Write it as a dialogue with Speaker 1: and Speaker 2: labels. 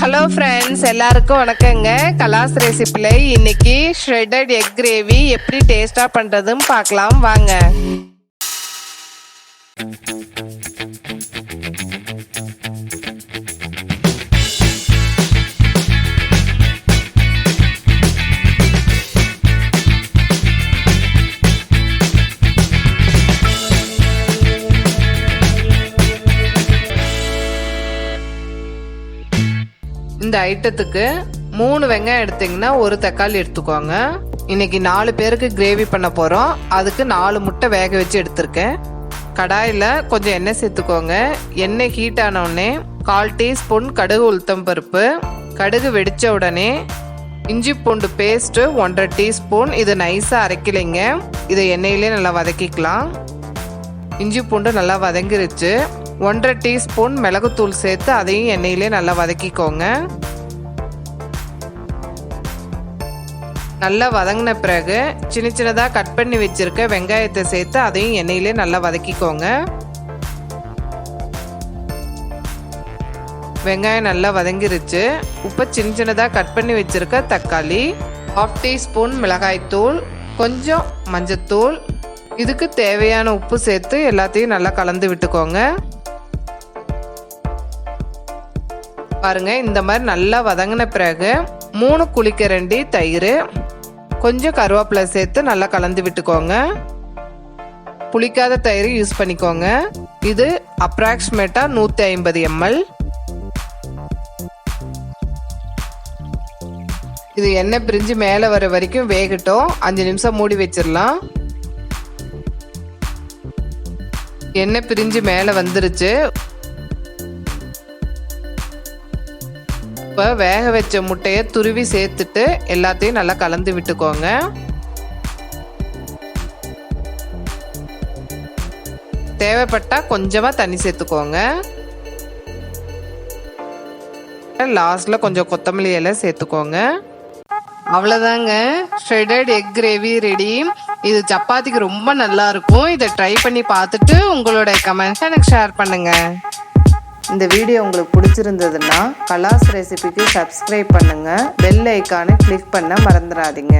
Speaker 1: Hello friends, எல்லாருக்கும் வணக்கங்க. கலாஸ் ரெசிபில இன்னைக்கு ஷ்ரெட்டட் எக் கிரேவி எப்படி டேஸ்டா பண்றதுன்னு பார்க்கலாம் வாங்க. இந்த ஐட்டத்துக்கு 3 வெங்காயம் எடுத்தீங்கன்னா ஒரு தக்காளி எடுத்துக்கோங்க. இன்னைக்கு 4 பேருக்கு கிரேவி பண்ண போறோம். அதுக்கு 4 முட்டை வேக வச்சு எடுத்திருக்கேன். கடாயில கொஞ்சம் எண்ணெய் சேர்த்துக்கோங்க. எண்ணெய் ஹீட் ஆன உடனே 1/4 டீஸ்பூன் கடுகு உளுத்தம் பருப்பு, கடுகு வெடிச்ச உடனே இஞ்சி பூண்டு பேஸ்ட் 1/2 டீஸ்பூன். இது நைஸா அரைக்கலைங்க, இதை எண்ணெயிலே நல்லா வதக்கிக்கலாம். இஞ்சி பூண்டு நல்லா வதங்கிருச்சு. 1/2 டீஸ்பூன் மிளகுத்தூள் சேர்த்து அதையும் எண்ணெயிலே நல்லா வதக்கிக்கோங்க. நல்லா வதங்கின பிறகு சின்ன சின்னதாக கட் பண்ணி வச்சிருக்க வெங்காயத்தை சேர்த்து அதையும் எண்ணெயிலே நல்லா வதக்கிக்கோங்க. வெங்காயம் நல்லா வதங்கிருச்சு. இப்போ சின்ன சின்னதாக கட் பண்ணி வச்சிருக்க தக்காளி, 1/2 டீஸ்பூன் மிளகாய்த்தூள், கொஞ்சம் மஞ்சத்தூள், இதுக்கு தேவையான உப்பு சேர்த்து எல்லாத்தையும் நல்லா கலந்து விட்டுக்கோங்க. பாருங்க, இந்த மாதிரி நல்லா வதங்கின பிறகு 3 குழிக்கரண்டி தயிர், கொஞ்சம் கருவேப்பிலை சேர்த்து நல்லா கலந்து விட்டுக்கோங்க. புளிக்காத தயிர் யூஸ் பண்ணிக்கோங்க. இது அப்ராக்சிமேட்டா 150 ml. இது எண்ணெய் பிரிஞ்சு மேலே வர வரைக்கும் வேகட்டும். 5 நிமிஷம் மூடி வச்சிடலாம். எண்ணெய் பிரிஞ்சு மேலே வந்துருச்சு. இப்போ வேக வச்ச முட்டையை துருவி சேர்த்துட்டு எல்லாத்தையும் நல்லா கலந்து விட்டுக்கோங்க. தேவைப்பட்டா கொஞ்சமா தண்ணி சேர்த்துக்கோங்க. லாஸ்ட்ல கொஞ்சம் கொத்தமல்லி இலை சேர்த்துக்கோங்க. அவ்வளோதாங்க, ஷ்ரெட்டட் எக் கிரேவி ரெடி. இது சப்பாத்திக்கு ரொம்ப நல்லா இருக்கும். இதை ட்ரை பண்ணி பார்த்துட்டு உங்களோட கமெண்ட்ஸ் எனக்கு ஷேர் பண்ணுங்க. இந்த வீடியோ உங்களுக்கு பிடிச்சிருந்ததுன்னா கலாஸ் ரெசிபிக்கு சப்ஸ்கிரைப் பண்ணுங்கள். பெல் ஐக்கானை கிளிக் பண்ண மறந்துடாதீங்க.